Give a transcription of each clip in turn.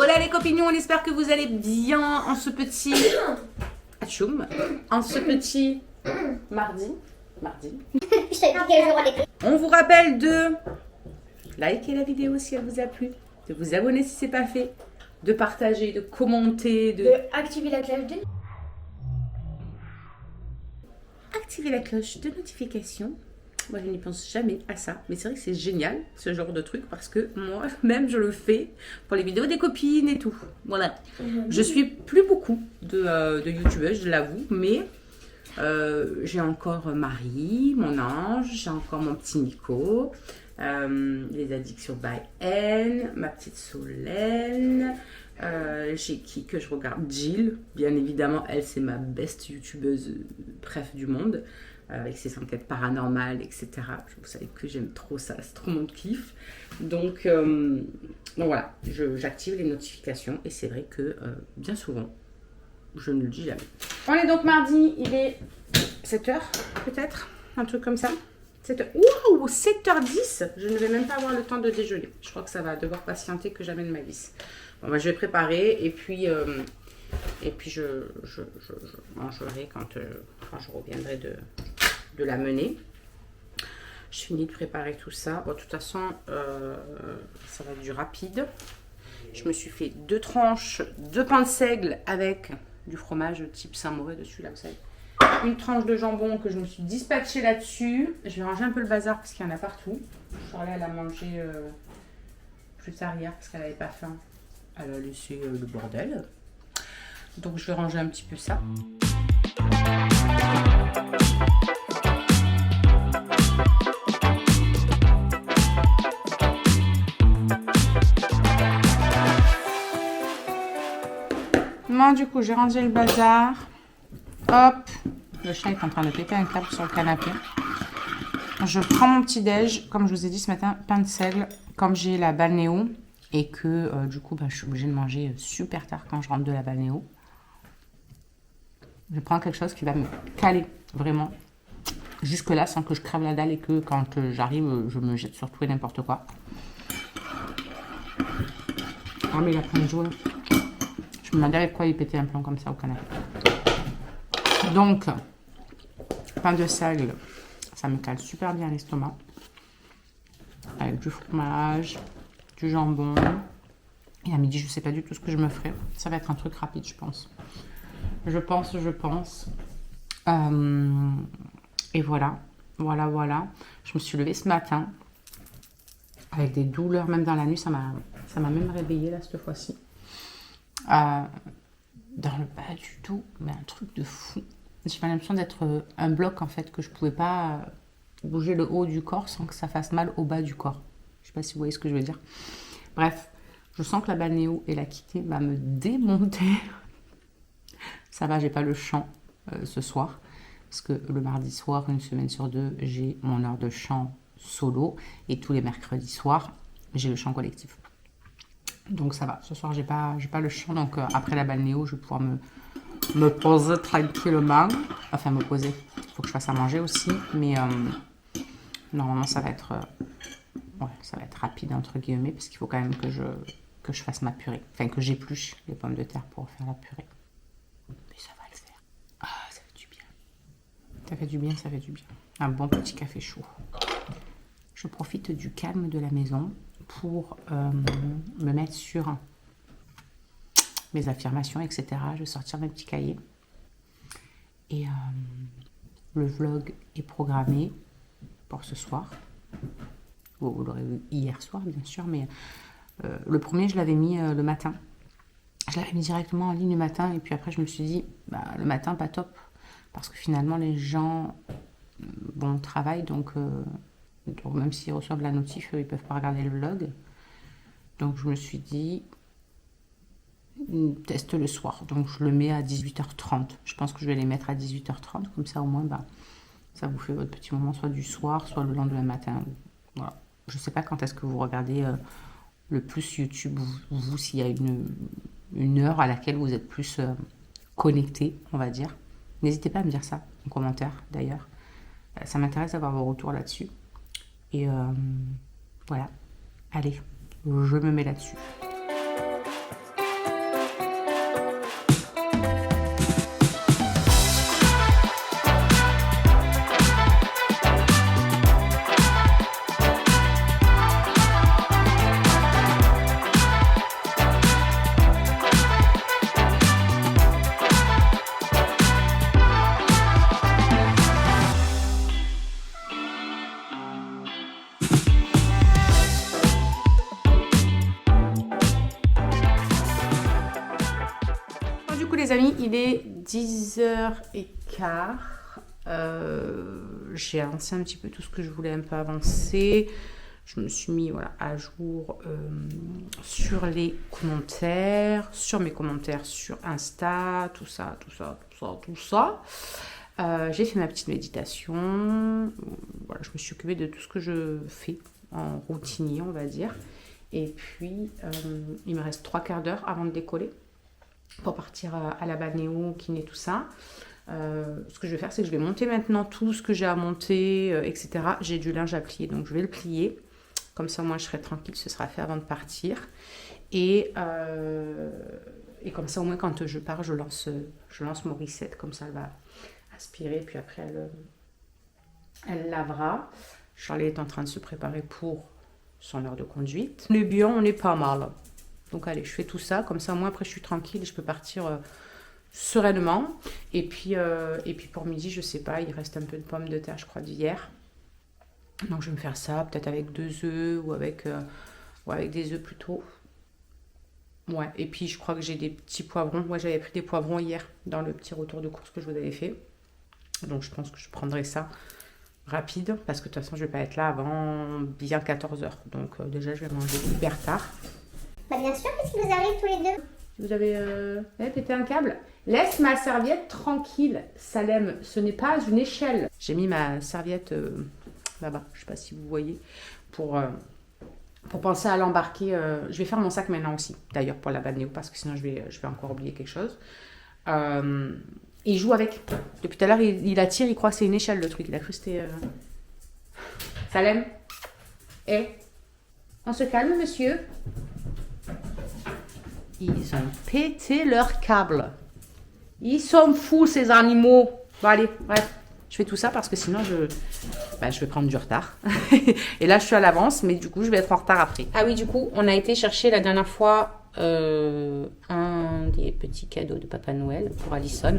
Hola les copignons, on espère que vous allez bien en ce petit... Atchoum. En ce petit... Mardi. Je t'ai dit quel jour on était. On vous rappelle de liker la vidéo si elle vous a plu, de vous abonner si ce n'est pas fait, de partager, de commenter, De activer la cloche de... activer la cloche de notification. Moi, je n'y pense jamais à ça. Mais c'est vrai que c'est génial, ce genre de truc, parce que moi-même, je le fais pour les vidéos des copines et tout. Voilà. Je suis plus beaucoup de youtubeuses, je l'avoue, mais j'ai encore Marie, mon ange, j'ai encore mon petit Nico, les addictions by N, ma petite Solène, j'ai qui que je regarde, Jill, bien évidemment, elle c'est ma best youtubeuse préf du monde, avec ses enquêtes paranormales, etc. Vous savez que j'aime trop ça, c'est trop mon kiff. Donc voilà, j'active les notifications et c'est vrai que bien souvent, je ne le dis jamais. On est donc mardi, il est 7h peut-être, un truc comme ça. 7h. Waouh, 7h10. Je ne vais même pas avoir le temps de déjeuner. Je crois que ça va devoir patienter que j'amène ma vis. Bon, bah, je vais préparer et puis je mangerai quand je reviendrai de la mener. Je finis de préparer tout ça. Bon, de toute façon, ça va être du rapide. Je me suis fait 2 tranches de pain de seigle avec du fromage type Saint-Mauré dessus, là, vous savez. Une tranche de jambon que je me suis dispatchée là-dessus. Je vais ranger un peu le bazar parce qu'il y en a partout. Charlie, elle a mangé plus tard hier parce qu'elle n'avait pas faim. Elle a laissé le bordel. Donc je vais ranger un petit peu ça. Moi, du coup, j'ai rangé le bazar. Hop, le chat est en train de péter un câble sur le canapé. Je prends mon petit déj, comme je vous ai dit ce matin, pain de seigle, comme j'ai la balnéo et que du coup je suis obligée de manger super tard quand je rentre de la balnéo. Je prends quelque chose qui va me caler vraiment jusque là sans que je crève la dalle et que quand j'arrive je me jette sur tout et n'importe quoi. Ah mais il a plein de jouets. Je me demandais avec quoi il pétait un plomb comme ça au canapé. Donc, pain de seigle, ça me cale super bien l'estomac. Avec du fromage, du jambon. Et à midi, je ne sais pas du tout ce que je me ferai. Ça va être un truc rapide, je pense. Je pense. Et voilà. Je me suis levée ce matin avec des douleurs, même dans la nuit. Ça m'a même réveillée là, cette fois-ci. Dans le bas du dos, mais un truc de fou. J'ai l'impression d'être un bloc en fait, que je pouvais pas bouger le haut du corps sans que ça fasse mal au bas du corps. Je sais pas si vous voyez ce que je veux dire. Bref, je sens que la balnéo et la quittée va me démonter. Ça va, j'ai pas le chant ce soir. Parce que le mardi soir, une semaine sur 2, j'ai mon heure de chant solo. Et tous les mercredis soirs, j'ai le chant collectif. Donc ça va, ce soir j'ai pas le chant, donc après la balnéo je vais pouvoir me poser tranquillement, enfin me poser, il faut que je fasse à manger aussi, mais normalement ça va être rapide entre guillemets, parce qu'il faut quand même que je fasse ma purée, enfin que j'épluche les pommes de terre pour faire la purée, mais ça va le faire. Ah, ça fait du bien, ça fait du bien, un bon petit café chaud. Je profite du calme de la maison pour me mettre sur mes affirmations, etc. Je vais sortir mes petits cahiers. Et le vlog est programmé pour ce soir. Vous l'aurez vu hier soir, bien sûr, mais le premier, je l'avais mis le matin. Je l'avais mis directement en ligne le matin, et puis après, je me suis dit, le matin, pas top, parce que finalement, les gens travaillent, donc même s'ils reçoivent la notif, ils ne peuvent pas regarder le vlog. Donc je me suis dit, teste le soir. Donc je le mets à 18h30. Je pense que je vais les mettre à 18h30. Comme ça au moins, ça vous fait votre petit moment, soit du soir, soit le lendemain matin. Voilà. Je ne sais pas quand est-ce que vous regardez le plus YouTube, vous s'il y a une heure à laquelle vous êtes plus connecté, on va dire. N'hésitez pas à me dire ça en commentaire d'ailleurs. Ça m'intéresse d'avoir vos retours là-dessus. Et voilà, allez, je me mets là-dessus. les amis, il est 10h15. J'ai avancé un petit peu tout ce que je voulais un peu avancer. Je me suis mis voilà, à jour sur les commentaires, sur mes commentaires sur Insta, tout ça. J'ai fait ma petite méditation. Voilà, je me suis occupée de tout ce que je fais en routinier, on va dire. Et puis, il me reste 3/4 d'heure avant de décoller pour partir à la balnéo, kiné, tout ça. Ce que je vais faire, c'est que je vais monter maintenant tout ce que j'ai à monter, etc. J'ai du linge à plier, donc je vais le plier. Comme ça, moi, je serai tranquille, ce sera fait avant de partir. Et comme ça, au moins, quand je pars, je lance Morissette. Comme ça, elle va aspirer, puis après, elle lavera. Charlie est en train de se préparer pour son heure de conduite. On est bien, on est pas mal. Donc, allez, je fais tout ça. Comme ça, moi, après, je suis tranquille et je peux partir sereinement. Et puis pour midi, je sais pas, il reste un peu de pommes de terre, je crois, d'hier. Donc, je vais me faire ça, peut-être avec 2 œufs ou avec des œufs plutôt. Ouais, et puis je crois que j'ai des petits poivrons. Moi, j'avais pris des poivrons hier dans le petit retour de course que je vous avais fait. Donc, je pense que je prendrai ça rapide parce que de toute façon, je vais pas être là avant bien 14h. Donc, déjà, je vais manger hyper tard. Bah, bien sûr, qu'est-ce qui vous arrive tous les deux? Vous avez pété un câble? Laisse ma serviette tranquille, Salem. Ce n'est pas une échelle. J'ai mis ma serviette là-bas, je ne sais pas si vous voyez, pour penser à l'embarquer. Je vais faire mon sac maintenant aussi, d'ailleurs, pour la balnéo, parce que sinon, je vais encore oublier quelque chose. Il joue avec. Depuis tout à l'heure, il attire, il croit que c'est une échelle, le truc. Il a cru que c'était... Salem? On se calme, monsieur? Ils ont pété leur câble. Ils sont fous, ces animaux. Bon, allez, bref. Je fais tout ça parce que sinon, je vais prendre du retard. Et là, je suis à l'avance, mais du coup, je vais être en retard après. Ah oui, du coup, on a été chercher la dernière fois un des petits cadeaux de Papa Noël pour Alison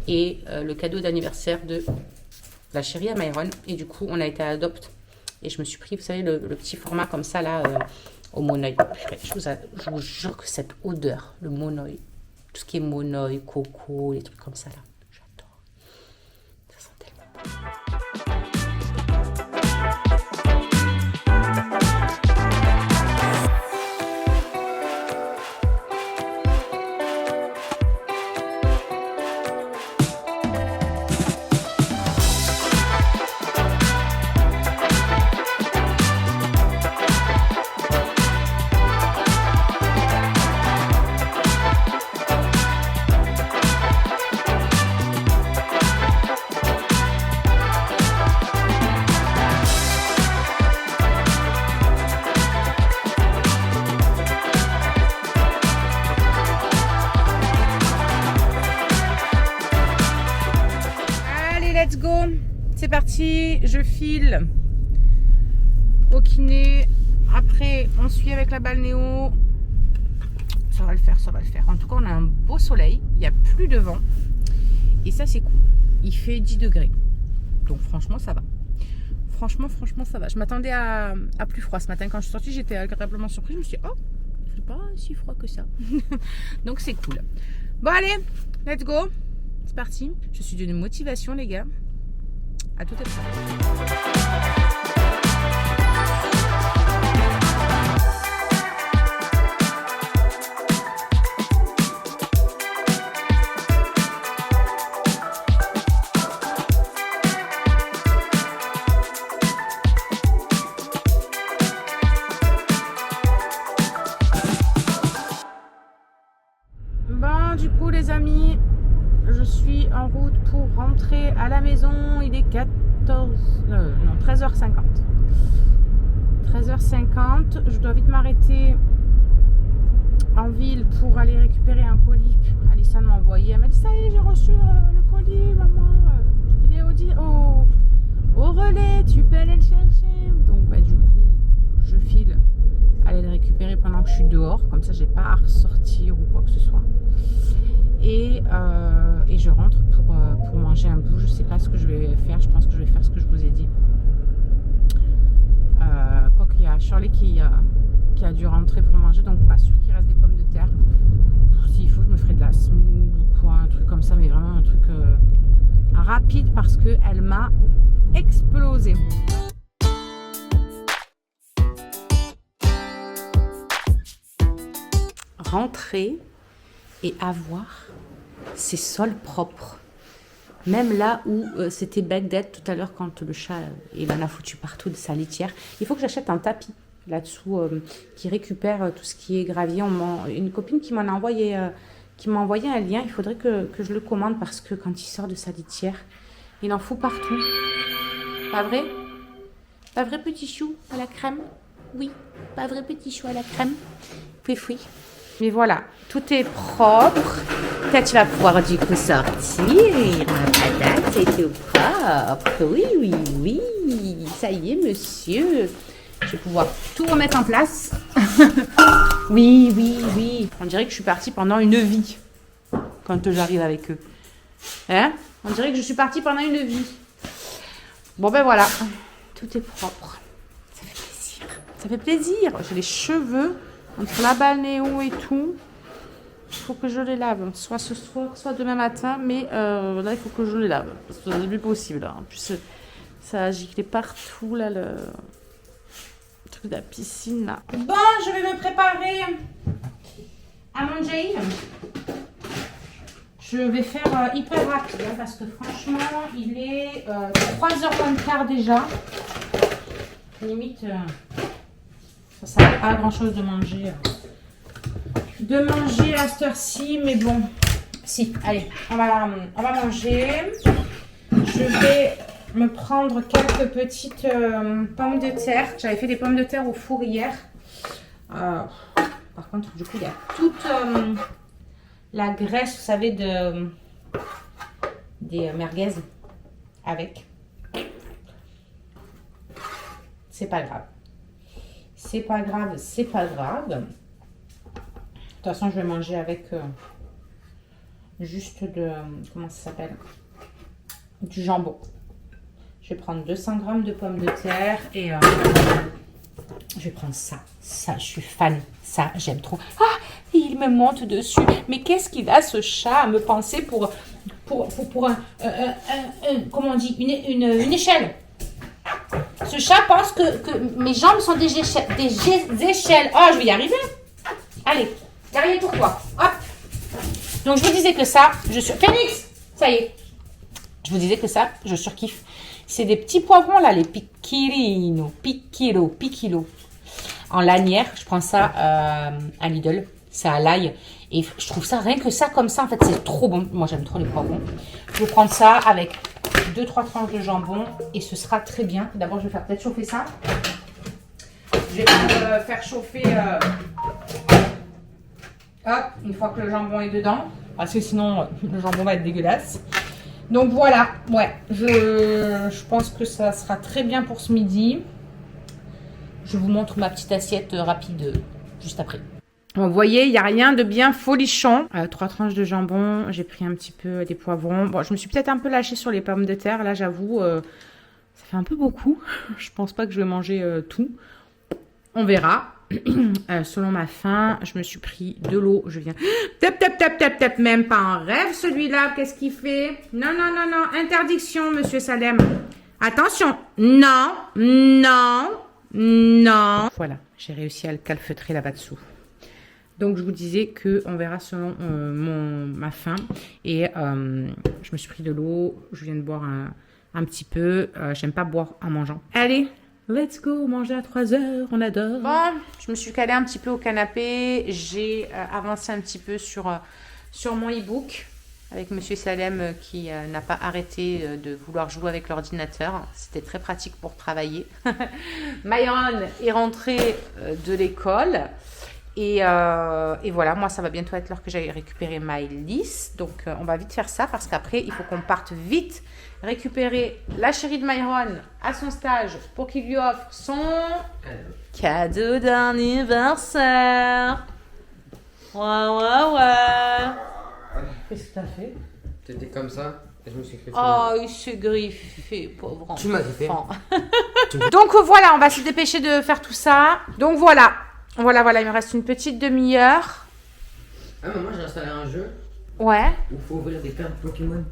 et le cadeau d'anniversaire de la chérie à Myron. Et du coup, on a été à Adopt. Et je me suis pris, vous savez, le petit format comme ça, là... au monoeil. Je vous jure que cette odeur, le monoeil, tout ce qui est monoeil, coco, les trucs comme ça là, j'adore. Ça sent tellement bon. Let's go, c'est parti, je file au kiné, après on suit avec la balnéo, ça va le faire, en tout cas on a un beau soleil, il n'y a plus de vent et ça c'est cool, il fait 10 degrés, donc franchement ça va, franchement ça va, je m'attendais à plus froid ce matin, quand je suis sortie j'étais agréablement surprise, je me suis dit oh, c'est pas si froid que ça, donc c'est cool. Bon allez, let's go. C'est parti, je suis d'une motivation les gars. À tout à l'heure. Bon, du coup les amis, je suis en route pour rentrer à la maison. Il est 13h50. 13h50. Je dois vite m'arrêter en ville pour aller récupérer un colis. Alison m'a envoyé. Elle m'a dit ça y est, j'ai reçu le colis, maman. Il est au relais. Tu peux aller le chercher. Donc, bah, du coup, je file aller le récupérer pendant que je suis dehors. Comme ça, j'ai pas à ressortir ou quoi que ce soit. Et je rentre pour manger un bout. Je sais pas ce que je vais faire. Je pense que je vais faire ce que je vous ai dit. Quoi qu'il y a Shirley qui a dû rentrer pour manger, donc pas sûr qu'il reste des pommes de terre. S'il faut, je me ferai de la smoothie ou rapide parce qu'elle m'a explosé. Rentrer et avoir ses sols propres. Même là où c'était bec d'être tout à l'heure quand le chat, il en a foutu partout de sa litière. Il faut que j'achète un tapis là-dessous qui récupère tout ce qui est gravier. Une copine qui m'en a envoyé, un lien. Il faudrait que je le commande parce que quand il sort de sa litière, il en fout partout. Pas vrai? Pas vrai petit chou à la crème? Oui, pas vrai petit chou à la crème? Oui. Mais voilà, tout est propre. Toi, tu vas pouvoir du coup sortir. Ma patate, c'est tout propre. Oui. Ça y est, monsieur. Je vais pouvoir tout remettre en place. Oui. On dirait que je suis partie pendant une vie quand j'arrive avec eux. Hein? On dirait que je suis partie pendant une vie. Bon, ben voilà. Tout est propre. Ça fait plaisir. J'ai les cheveux entre la balnéo et tout. Il faut que je les lave. Soit ce soir, soit demain matin. Mais là, il faut que je les lave. C'est le plus possible. En plus, ça a giclé partout, là, le truc de la piscine, là. Bon, je vais me préparer à manger. Je vais faire hyper rapide, hein, parce que franchement, il est 3h15 déjà. Limite, ça ne sert pas à grand chose de manger à cette heure-ci, mais bon, si, allez, on va manger. Je vais me prendre quelques petites pommes de terre. J'avais fait des pommes de terre au four hier. Par contre, du coup, il y a toute la graisse, vous savez, des merguez avec. C'est pas grave. C'est pas grave. De toute façon, je vais manger avec juste comment ça s'appelle? Du jambon. Je vais prendre 200 g de pommes de terre et je vais prendre ça. Ça, je suis fan. Ça, j'aime trop. Ah, il me monte dessus. Mais qu'est-ce qu'il a, ce chat, à me penser pour comment on dit, une échelle. Ce chat pense que mes jambes sont des échelles. Oh, je vais y arriver. Allez, derrière pour toi. Hop. Donc, je vous disais que ça, Phoenix, ça y est. Je vous disais que ça, je surkiffe. C'est des petits poivrons, là, les piccino. En lanière, je prends ça à Lidl. C'est à l'ail. Et je trouve ça, rien que ça, comme ça, en fait, c'est trop bon. Moi, j'aime trop les poivrons. Je vais prendre ça avec 2-3 tranches de jambon et ce sera très bien. D'abord, je vais faire peut-être chauffer ça. Je vais faire chauffer hop, une fois que le jambon est dedans. Parce que sinon, le jambon va être dégueulasse. Donc voilà, ouais, je pense que ça sera très bien pour ce midi. Je vous montre ma petite assiette rapide juste après. Vous voyez, il n'y a rien de bien folichon. 3 tranches de jambon, j'ai pris un petit peu des poivrons. Bon, je me suis peut-être un peu lâchée sur les pommes de terre. Là, j'avoue, ça fait un peu beaucoup. Je pense pas que je vais manger tout. On verra. Selon ma faim, je me suis pris de l'eau. Je viens... Tap, même pas en rêve celui-là. Qu'est-ce qu'il fait? Non. Interdiction, monsieur Salem. Attention. Non. Voilà, j'ai réussi à le calfeutrer là-bas dessous. Donc, je vous disais qu'on verra selon ma faim. Et je me suis pris de l'eau. Je viens de boire un petit peu. J'aime pas boire en mangeant. Allez, let's go, manger à 3h. On adore. Bon, je me suis calée un petit peu au canapé. J'ai avancé un petit peu sur mon e-book avec Monsieur Salem qui n'a pas arrêté de vouloir jouer avec l'ordinateur. C'était très pratique pour travailler. Myron est rentrée de l'école. Et voilà, moi, ça va bientôt être l'heure que j'aille récupérer Maëlys. Donc, on va vite faire ça parce qu'après, il faut qu'on parte vite récupérer la chérie de Myron à son stage pour qu'il lui offre son cadeau d'anniversaire. Ouais. Qu'est-ce que t'as fait? T'étais comme ça et je me suis griffé. Oh, il s'est griffé, pauvre enfant. Tu m'as griffé. Donc, voilà, on va se dépêcher de faire tout ça. Donc, voilà, il me reste une petite demi-heure. Ah, mais moi j'ai installé un jeu Ouais. où il faut ouvrir des cartes Pokémon.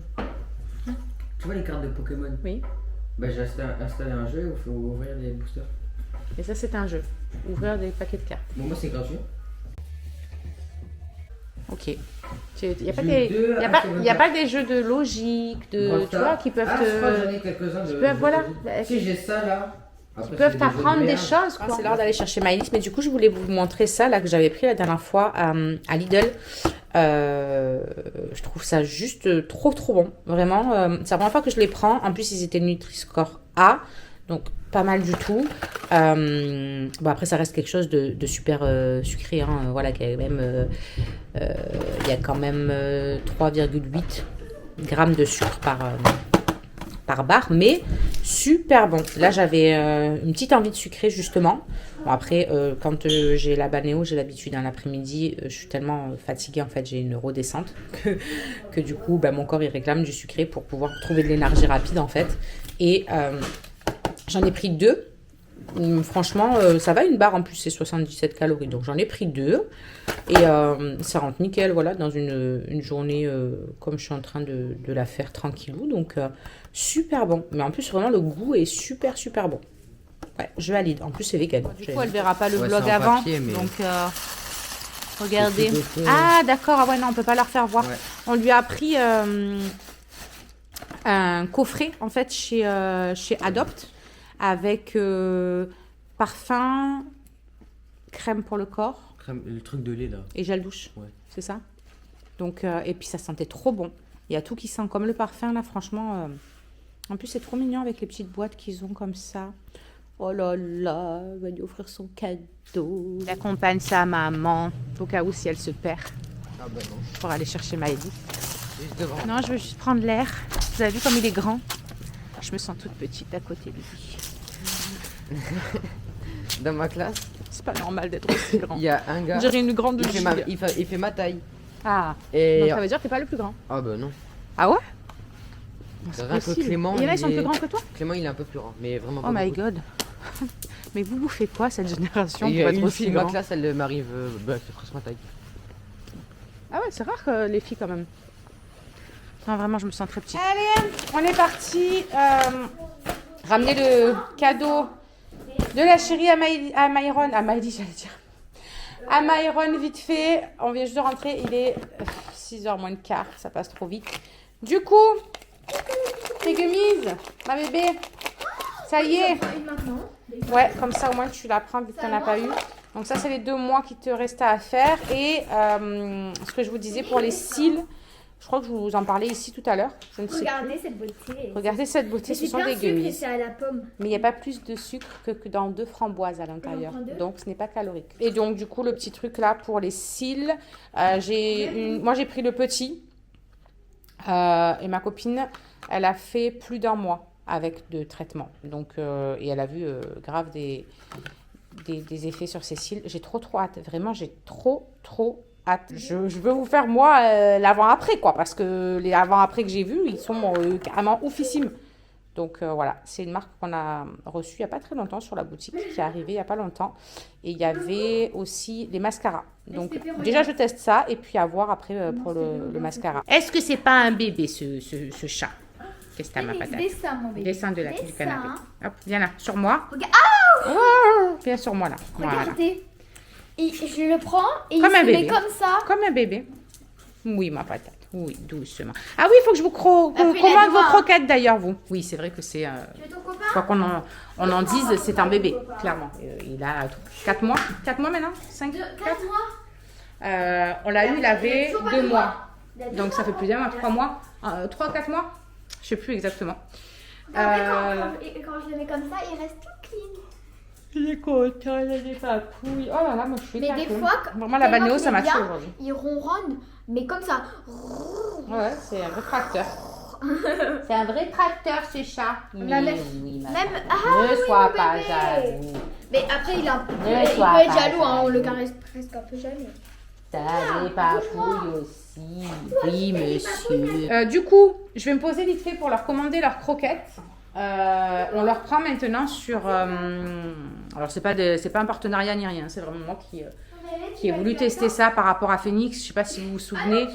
Tu vois les cartes de Pokémon? Oui. Bah j'ai installé un jeu où il faut ouvrir les boosters. Et ça, c'est un jeu. Ouvrir des paquets de cartes. Bon, moi c'est gratuit. Ok. Il n'y a, pas J'ai des, deux y a, pas, Pokémon y a cartes. pas des jeux de logique, de, Brawl tu Stars. vois, qui peuvent Ah, je crois que te... j'en ai quelques-uns de. peuvent, voilà. Si j'ai ça là. Après, Ils peuvent c'est des jeux de t'apprendre des merde. choses, quoi. C'est l'heure d'aller chercher ma liste, mais du coup, je voulais vous montrer ça, là, que j'avais pris la dernière fois à Lidl. Je trouve ça juste trop bon. Vraiment, c'est la première fois que je les prends. En plus, ils étaient Nutri-Score A, donc pas mal du tout. Bon, après, ça reste quelque chose de super sucré, hein. Voilà, il y a quand même 3,8 grammes de sucre par barre, mais super bon. Là, j'avais une petite envie de sucrer, justement. Bon, après, quand j'ai la banéo, j'ai l'habitude, dans l'après-midi, je suis tellement fatiguée, en fait, j'ai une redescente, que du coup, mon corps, il réclame du sucré pour pouvoir trouver de l'énergie rapide, en fait. Et j'en ai pris 2. Franchement, ça va, une barre, en plus, c'est 77 calories, donc j'en ai pris 2. Et ça rentre nickel, voilà, dans une journée comme je suis en train de la faire tranquillou. Donc, super bon. Mais en plus, vraiment, le goût est super bon. Ouais, je valide. En plus, c'est vegan. Du coup, elle verra pas le Ouais, vlog c'est en avant. papier, mais- Donc, regardez. C'est tout Ah, d'accord. Ah ouais, non, on peut pas leur faire voir. Ouais. On lui a pris un coffret, en fait, chez Adopt, avec parfum, crème pour le corps Le truc de lait là. et gel douche. Ouais. C'est ça. Donc, et puis ça sentait trop bon. Il y a tout qui sent comme le parfum là, franchement. En plus, c'est trop mignon avec les petites boîtes qu'ils ont comme ça. Oh là là, il va lui offrir son cadeau. Il accompagne sa maman au cas où si elle se perd Ah bah non. pour aller chercher Maëlie. Juste devant. Non, je veux juste prendre l'air. Vous avez vu comme il est grand? Je me sens toute petite à côté de lui. Dans ma classe, C'est pas normal d'être aussi grand. il y a un gars. On dirait une grande Il fait, ma, giga. il fait ma taille. Ah, Et. donc ça veut dire que t'es pas le plus grand. Ah bah non. Ah ouais? C'est vrai que Possible. Clément. Il y en a, ils sont est- plus grands que toi? Clément il est un peu plus grand, mais vraiment pas Oh my beaucoup. god. Mais vous bouffez quoi cette génération Et il y pour a être une aussi fille de ma grand? classe, elle m'arrive. C'est presque ma taille. Ah ouais, c'est rare que les filles quand même. Non, vraiment, je me sens très petite. Allez, on est parti. Ramener le cadeau de la chérie à Myron. À Maëlie, j'allais dire. À Myron, vite fait. On vient juste de rentrer. Il est 6h moins le quart. Ça passe trop vite. Du coup, tes gummies, ma bébé. Ça y est. Ouais, comme ça au moins tu la prends vu que tu n'en as pas eu. Donc ça, c'est les 2 mois qui te restaient à faire. Et ce que je vous disais pour les cils, je crois que je vous en parlais ici tout à l'heure. Je ne sais plus. Regardez cette beauté. Regardez cette beauté, ce C'est sont plein des de sucre et gummies. c'est à la pomme. Mais il n'y a pas plus de sucre que dans 2 framboises à l'intérieur. On en prend 2? Donc ce n'est pas calorique. Et donc du coup, le petit truc là pour les cils, moi j'ai pris le petit. Et ma copine, elle a fait plus d'1 mois avec de traitement. Donc, et elle a vu grave des effets sur ses cils. J'ai trop hâte. Vraiment, j'ai trop hâte. Je veux vous faire, moi, l'avant-après, quoi. Parce que les avant-après que j'ai vus, ils sont carrément oufissimes. Donc, voilà. C'est une marque qu'on a reçue il n'y a pas très longtemps sur la boutique, qui est arrivée il n'y a pas longtemps. Et il y avait aussi les mascaras. Donc, déjà, je teste ça. Et puis, à voir après pour le mascara. Est-ce que c'est pas un bébé, ce chat? Qu'est-ce que t'as, ma patate? Descends, mon bébé. Descends de là, du Descends. canapé. Hop, viens là, sur moi. Regarde. Oh, viens sur moi là. Voilà. Regardez. Je le prends et Comme il un se bébé. met comme ça. Comme un bébé. Oui, ma patate. Oui, doucement. Ah oui, il faut que je vous Après, il a commande du vos vin. croquettes d'ailleurs, vous. Oui, c'est vrai que c'est... Tu veux ton copain? quoi qu'on on en dise, c'est un bébé, clairement. Il a 4 mois. 4 mois maintenant 5 4 mois. On l'a eu, il avait toujours pas 2 2 mois. mois. Il a 2 Donc ça fait plus d'un mois, 3 mois. 3 ou 4 mois. Je sais plus exactement. Et quand je le mets comme ça, il reste tout clean. Il est content, il a des papouilles. Oh là là, moi je suis Mais des éclatée. fois, Vraiment, la tellement banéo, qu'il ça est m'a bien, tué aujourd'hui. il ronronne, mais comme ça. Ouais, c'est un vrai tracteur. C'est un vrai tracteur, ce chat. Même- oui, ma même- patate. ah Ne oui, sois mon pas bébé. jaloux. Mais après, il Ne peut sois être pas jaloux, hein, on le jaloux. caresse presque un peu jamais. T'as des papouilles aussi. Oui, monsieur. Du coup, je vais me poser vite fait pour leur commander leurs croquettes. On leur prend maintenant sur... alors, c'est pas un partenariat ni rien. C'est vraiment moi qui ai voulu tester ça par rapport à Phoenix. Je sais pas si vous vous souvenez,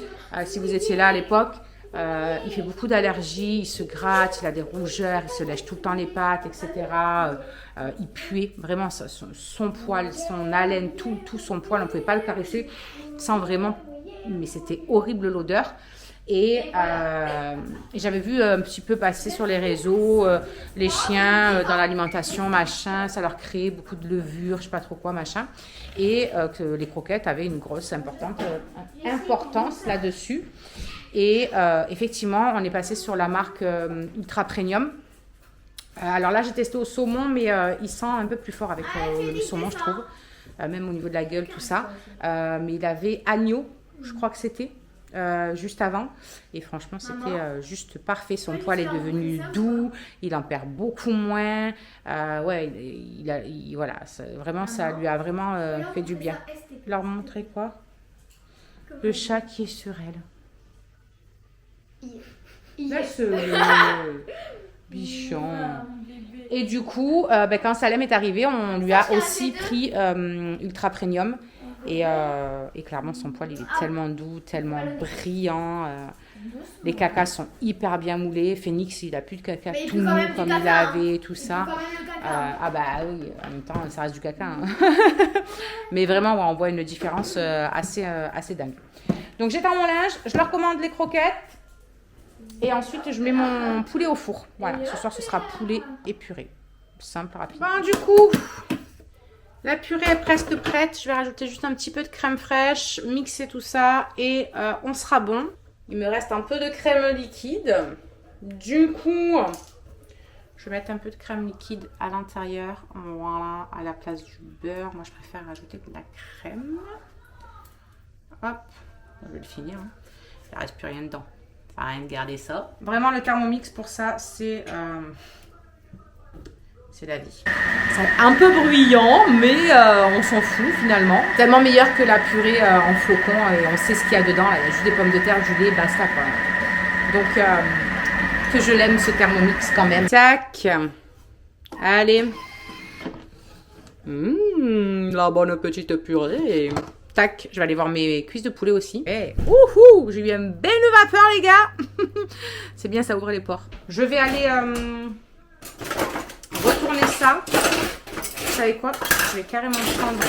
si vous étiez là à l'époque. Il fait beaucoup d'allergies, il se gratte, il a des rougeurs, il se lèche tout le temps les pattes, etc. Il puait, vraiment, son poil, son haleine, tout son poil, on ne pouvait pas le caresser sans vraiment... Mais c'était horrible l'odeur. Et j'avais vu un petit peu passer sur les réseaux les chiens dans l'alimentation, machin, ça leur créait beaucoup de levure, je sais pas trop quoi, machin. Et que les croquettes avaient une grosse importance là-dessus. Et effectivement, on est passé sur la marque Ultra Premium. Alors là, j'ai testé au saumon, mais il sent un peu plus fort avec le saumon, je trouve. Même au niveau de la gueule, tout ça. Mais il avait agneau, je crois que c'était. Juste avant, et franchement c'était juste parfait. Son poil est devenu doux, il en perd beaucoup moins, ouais, voilà, vraiment ça lui a vraiment fait du bien. Leur montrer quoi? Le chat qui est sur elle. Laisse-le, bichon. Et du coup, quand Salem est arrivé, on lui a aussi pris Ultra Premium. Et clairement, son poil, il est tellement doux, tellement brillant. Les cacas sont hyper bien moulés. Phoenix, il a plus de caca tout mou comme il avait, tout ça. Ah bah oui, en même temps, ça reste du caca. Hein. Mais vraiment, ouais, on voit une différence assez dingue. Donc, j'étends mon linge, je leur commande les croquettes. Et ensuite, je mets mon poulet au four. Voilà, ce soir, ce sera poulet et purée. Simple, rapide. Bon, du coup... La purée est presque prête. Je vais rajouter juste un petit peu de crème fraîche, mixer tout ça et on sera bon. Il me reste un peu de crème liquide. Du coup, je vais mettre un peu de crème liquide à l'intérieur. Voilà, à la place du beurre. Moi, je préfère rajouter de la crème. Hop, je vais le finir. Hein. Il ne reste plus rien dedans. Ça rien de garder ça. Vraiment, le Thermomix pour ça, c'est la vie. C'est un peu bruyant, mais on s'en fout finalement. Tellement meilleur que la purée en flocons et on sait ce qu'il y a dedans. Là. Il y a juste des pommes de terre, du lait, basta quoi. Donc, que je l'aime ce Thermomix quand même. Tac. Allez. La bonne petite purée. Tac, je vais aller voir mes cuisses de poulet aussi. Hey. J'ai eu une belle vapeur les gars. C'est bien, ça ouvre les pores. Je vais aller... retourner ça. Vous savez quoi? Je vais carrément prendre.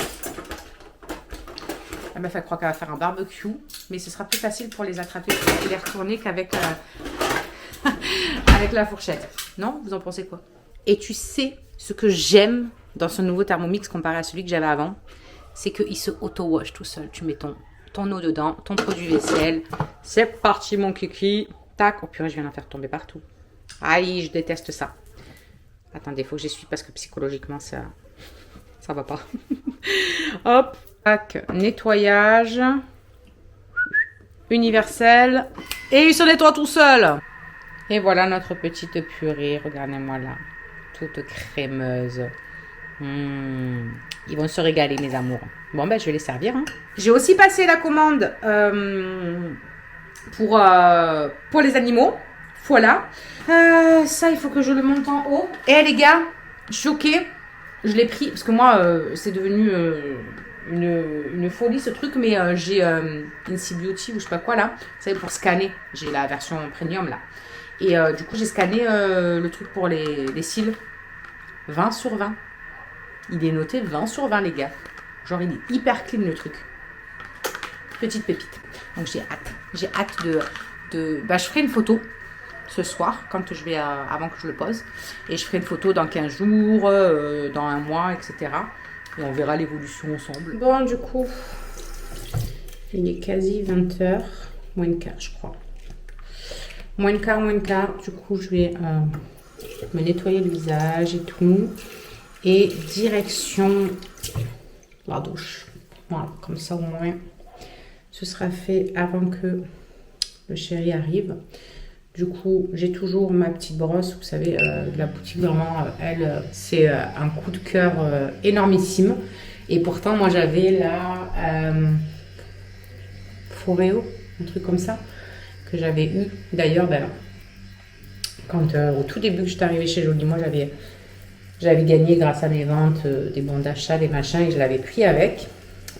La meuf, elle croit qu'elle va faire un barbecue, mais ce sera plus facile pour les attraper et les retourner qu'avec avec la fourchette. Non? Vous en pensez quoi? Et tu sais ce que j'aime dans ce nouveau Thermomix comparé à celui que j'avais avant, c'est qu'il se auto-wash tout seul. Tu mets ton eau dedans, ton produit vaisselle. C'est parti mon kiki. Tac. Oh purée, je viens d'en faire tomber partout. Aïe, je déteste ça. Attendez, il faut que j'essuie parce que psychologiquement, ça va pas. Hop. Tac. Nettoyage. Universel. Et il se nettoie tout seul. Et voilà notre petite purée. Regardez-moi là. Toute crémeuse. Ils vont se régaler, mes amours. Bon, ben, je vais les servir. Hein. J'ai aussi passé la commande pour les animaux. Voilà. Ça, il faut que je le monte en haut. Et les gars, choquée. Je l'ai pris parce que moi, c'est devenu une folie ce truc. Mais j'ai Incy Beauty ou je sais pas quoi là. Vous savez, pour scanner. J'ai la version premium là. Et du coup, j'ai scanné le truc pour les cils. 20 sur 20. Il est noté 20 sur 20, les gars. Genre, il est hyper clean, le truc. Petite pépite. Donc, j'ai hâte. J'ai hâte de... Bah, je ferai une photo ce soir, quand je vais avant que je le pose. Et je ferai une photo dans 15 jours, dans un mois, etc. Et on verra l'évolution ensemble. Bon, du coup, il est quasi 20h. Moins de quart, je crois. Moins de quart. Du coup, je vais me nettoyer le visage et tout. Et direction la douche. Voilà, comme ça au moins, ce sera fait avant que le chéri arrive. Du coup, j'ai toujours ma petite brosse. Vous savez, la boutique, vraiment, elle, c'est un coup de cœur énormissime. Et pourtant, moi, j'avais la Foreo, un truc comme ça, que j'avais eu. D'ailleurs, ben, quand au tout début que j'étais arrivée chez Jolie, moi, j'avais gagné grâce à mes ventes des bons d'achat, des machins, et je l'avais pris avec.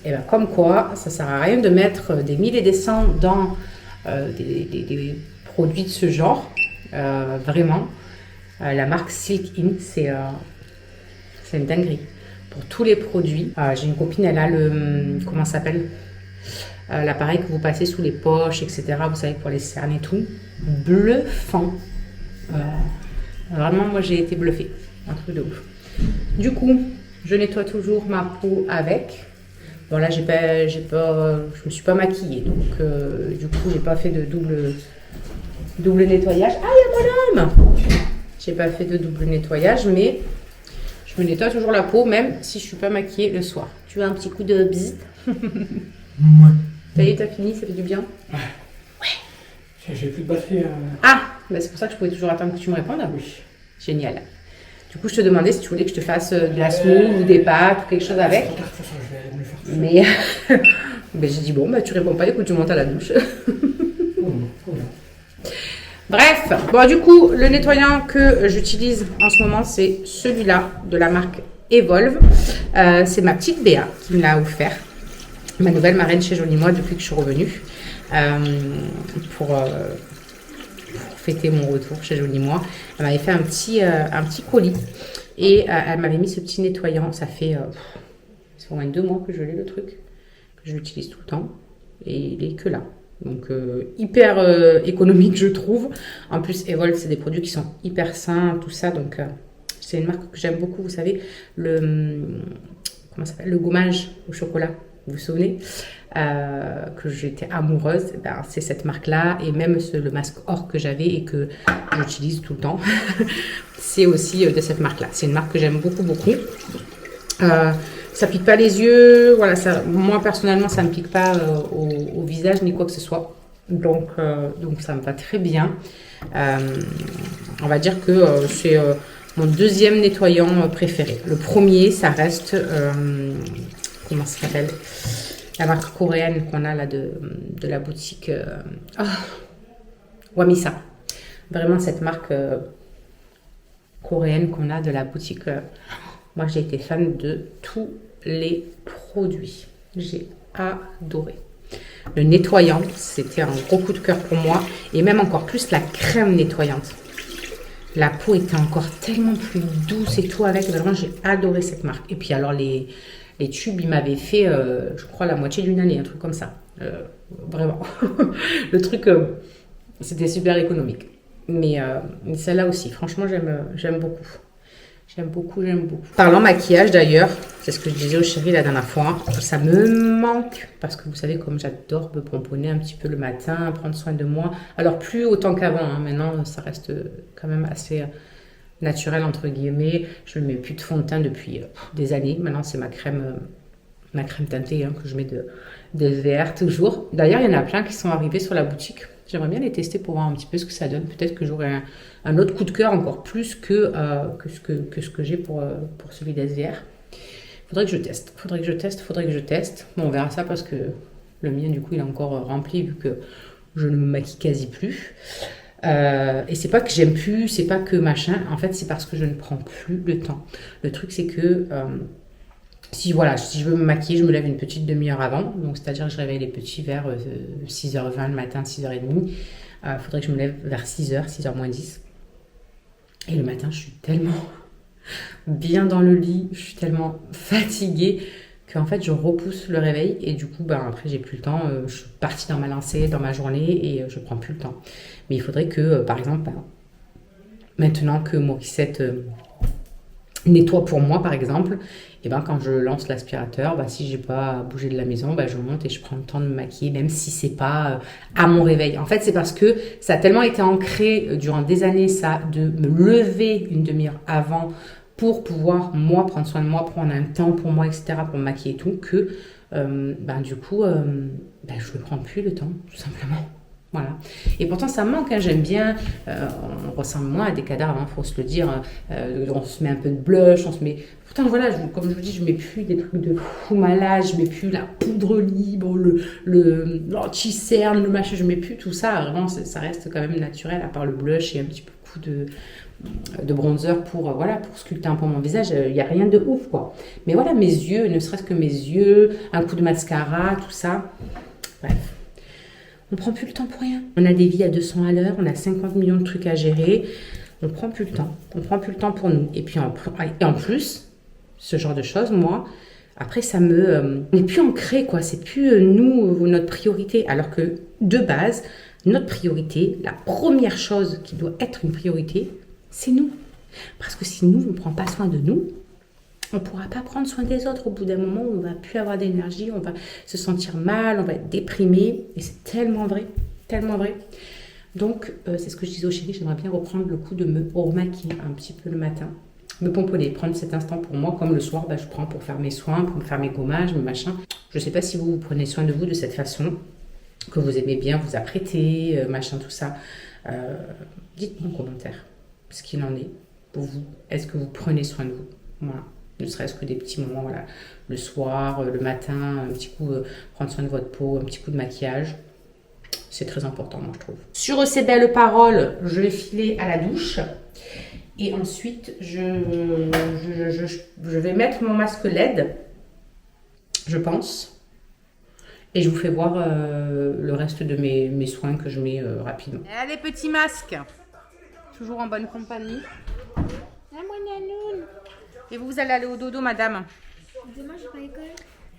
Et bien, comme quoi, ça sert à rien de mettre des 1000 et des cents dans des produits de ce genre. Vraiment. La marque Silk In, c'est une dinguerie. Pour tous les produits. J'ai une copine, elle a le... Comment ça s'appelle, l'appareil que vous passez sous les poches, etc. Vous savez, pour les cernes et tout. Bluffant. Vraiment, moi, j'ai été bluffée. Un truc de ouf. Du coup, je nettoie toujours ma peau avec. Bon, là, je me suis pas maquillée. Donc, du coup, j'ai pas fait de double nettoyage. Ah, il y a mon homme! J'ai pas fait de double nettoyage, mais je me nettoie toujours la peau, même si je suis pas maquillée le soir. Tu veux un petit coup de bise? Ouais. Ça y est, t'as fini, ça fait du bien? Ouais. J'ai plus de batterie. Ah, bah c'est pour ça que je pouvais toujours attendre que tu me répondes. Oui. Génial. Du coup, je te demandais si tu voulais que je te fasse de la smooth ou des pâtes ou quelque chose avec. Mais ben, j'ai dit, bon, bah, tu réponds pas, écoute, tu montes à la douche. Bref, bon, du coup, le nettoyant que j'utilise en ce moment, c'est celui-là de la marque Evolve. C'est ma petite Béa qui me l'a offert. Ma nouvelle marraine chez Jolie Moi depuis que je suis revenue. Pour fêter mon retour chez Jolie Moi. Elle m'avait fait un petit colis. Et elle m'avait mis ce petit nettoyant. Ça fait au moins 2 mois que je l'ai, le truc. Que je l'utilise tout le temps. Et il est que là. Donc, hyper économique, je trouve. En plus, Evolve, c'est des produits qui sont hyper sains, tout ça. Donc, c'est une marque que j'aime beaucoup. Vous savez, comment ça s'appelle, le gommage au chocolat. Vous vous souvenez que j'étais amoureuse, ben, c'est cette marque-là. Et même le masque or que j'avais et que j'utilise tout le temps, c'est aussi de cette marque-là. C'est une marque que j'aime beaucoup, beaucoup. Ça pique pas les yeux. Voilà, moi, personnellement, ça ne me pique pas au visage ni quoi que ce soit. Donc ça me va très bien. On va dire que c'est mon deuxième nettoyant préféré. Le premier, ça reste... comment ça s'appelle, la marque coréenne qu'on a là de la boutique Wamisa. Vraiment cette marque coréenne qu'on a de la boutique. Moi j'ai été fan de tous les produits. J'ai adoré. Le nettoyant, c'était un gros coup de cœur pour moi. Et même encore plus la crème nettoyante. La peau était encore tellement plus douce et tout avec. Vraiment j'ai adoré cette marque. Et puis alors les tubes, ils m'avaient fait, je crois, la moitié d'une année, un truc comme ça. Vraiment. Le truc, c'était super économique. Mais celle-là aussi, franchement, j'aime beaucoup. J'aime beaucoup. Parlant maquillage, d'ailleurs, c'est ce que je disais au chéri la dernière fois, ça me manque. Parce que vous savez, comme j'adore me pomponner un petit peu le matin, prendre soin de moi. Alors, plus autant qu'avant. Hein. Maintenant, ça reste quand même assez... naturel entre guillemets. Je ne mets plus de fond de teint depuis des années. Maintenant, c'est ma crème teintée que je mets de SVR toujours. D'ailleurs, il y en a plein qui sont arrivés sur la boutique. J'aimerais bien les tester pour voir un petit peu ce que ça donne. Peut-être que j'aurai un autre coup de cœur encore plus que ce que j'ai pour celui d'SVR. Faudrait que je teste. Bon, on verra ça parce que le mien, du coup, il est encore rempli vu que je ne me maquille quasi plus. Et c'est pas que j'aime plus, c'est pas que machin, en fait c'est parce que je ne prends plus le temps. Le truc c'est que si je veux me maquiller, je me lève une petite demi-heure avant, donc c'est-à-dire que je réveille les petits vers 6h20 le matin, 6h30. Faudrait que je me lève vers 6h, 6h moins 10. Et le matin je suis tellement bien dans le lit, je suis tellement fatiguée qu'en fait je repousse le réveil et du coup après j'ai plus le temps, je suis partie dans ma lancée, dans ma journée et je prends plus le temps. Mais il faudrait que par exemple maintenant que Morissette nettoie pour moi par exemple, et quand je lance l'aspirateur, si j'ai pas bougé de la maison, je monte et je prends le temps de me maquiller même si c'est pas à mon réveil. En fait c'est parce que ça a tellement été ancré durant des années ça de me lever une demi-heure avant pour pouvoir, moi, prendre soin de moi, prendre un temps pour moi, etc., pour me maquiller et tout, que, du coup, je ne prends plus le temps, tout simplement. Voilà. Et pourtant, ça me manque, hein, j'aime bien, on ressemble moins à des cadavres, il faut se le dire, on se met un peu de blush, on se met... Pourtant, voilà, comme je vous dis, je ne mets plus des trucs de fou malade, je ne mets plus la poudre libre, l'anti-cerne, le machin, je ne mets plus tout ça, vraiment, ça reste quand même naturel, à part le blush et un petit peu de bronzer pour sculpter un peu mon visage, il n'y a rien de ouf quoi. Mais voilà, mes yeux, ne serait-ce que mes yeux, un coup de mascara, tout ça. Bref. On prend plus le temps pour rien. On a des vies à 200 à l'heure, on a 50 millions de trucs à gérer. On prend plus le temps. On prend plus le temps pour nous. Et puis en plus, ce genre de choses, moi, après ça on n'est plus ancré, quoi. C'est plus nous, notre priorité. Alors que de base, notre priorité, la première chose qui doit être une priorité, c'est nous. Parce que si nous, on ne prend pas soin de nous, on ne pourra pas prendre soin des autres. Au bout d'un moment, on ne va plus avoir d'énergie, on va se sentir mal, on va être déprimé. Et c'est tellement vrai, tellement vrai. Donc, c'est ce que je disais au chéri, j'aimerais bien reprendre le coup de me remaquiller un petit peu le matin. Me pomponner, prendre cet instant pour moi, comme le soir, je prends pour faire mes soins, pour me faire mes gommages, mes machins. Je ne sais pas si vous prenez soin de vous de cette façon, que vous aimez bien vous apprêter, machin, tout ça. Dites-moi en commentaire ce qu'il en est pour vous. Est-ce que vous prenez soin de vous? Voilà. Ne serait-ce que des petits moments, voilà, le soir, le matin, un petit coup, prendre soin de votre peau, un petit coup de maquillage. C'est très important, moi, je trouve. Sur ces belles paroles, je vais filer à la douche. Et ensuite, je vais mettre mon masque LED, je pense. Et je vous fais voir le reste de mes soins que je mets rapidement. Allez, petit masque. Toujours en bonne compagnie. Ah, mon nanoun. Et vous allez aller au dodo, madame? Demain, j'ai pas école.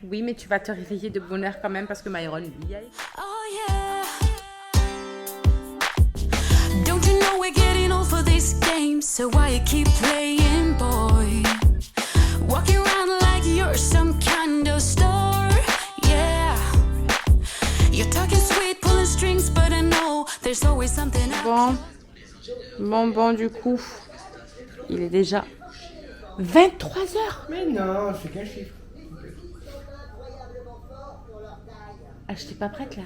Oui, mais tu vas te réveiller de bonne heure quand même parce que Myron, lui, y a... Oh yeah. Don't you know we're getting old for this game? So why you keep playing, boy? Walking around like you're some kind of star. Yeah. You're talking sweet, pulling strings, but I know there's always something else. Bon, du coup, il est déjà 23h. Mais non, c'est qu'un chiffre. Ah, je n'étais pas prête là.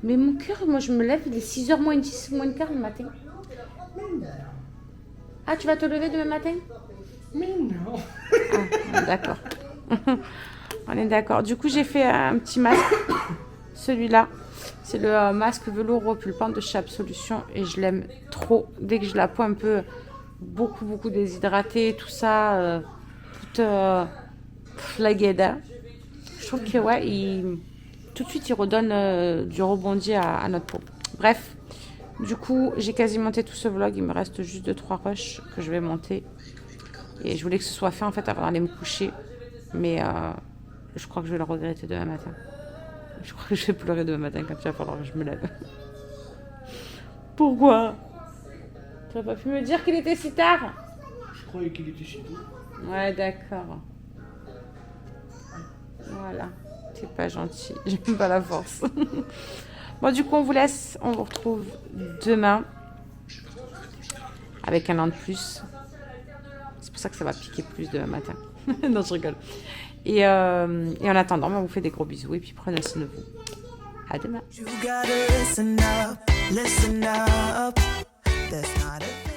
Mais mon cœur, moi je me lève, il est 6h moins 10, moins 15 le matin. Ah, tu vas te lever demain matin? Mais non. Ah, d'accord. On est d'accord. Du coup, j'ai fait un petit masque. Celui-là, c'est le masque velours repulpant de chez Absolution et je l'aime trop. Dès que j'ai la peau un peu beaucoup déshydratée, tout ça, toute flagueda. Je trouve que ouais, tout de suite il redonne du rebondi à notre peau. Bref, du coup j'ai quasi monté tout ce vlog, il me reste juste 2-3 rushs que je vais monter. Et je voulais que ce soit fait en fait avant d'aller me coucher. Mais je crois que je vais le regretter demain matin. Je crois que je vais pleurer demain matin quand il va falloir que je me lève. Pourquoi? Tu n'aurais pas pu me dire qu'il était si tard? Je croyais qu'il était chez vous. Ouais, d'accord. Voilà. C'est pas gentil. J'aime pas la force. Bon, du coup, on vous laisse. On vous retrouve demain. Avec un an de plus. C'est pour ça que ça va piquer plus demain matin. Non, je rigole. Et en attendant, on vous fait des gros bisous. Et puis, prenez soin de vous. À demain. You gotta listen up, listen up. That's not a thing.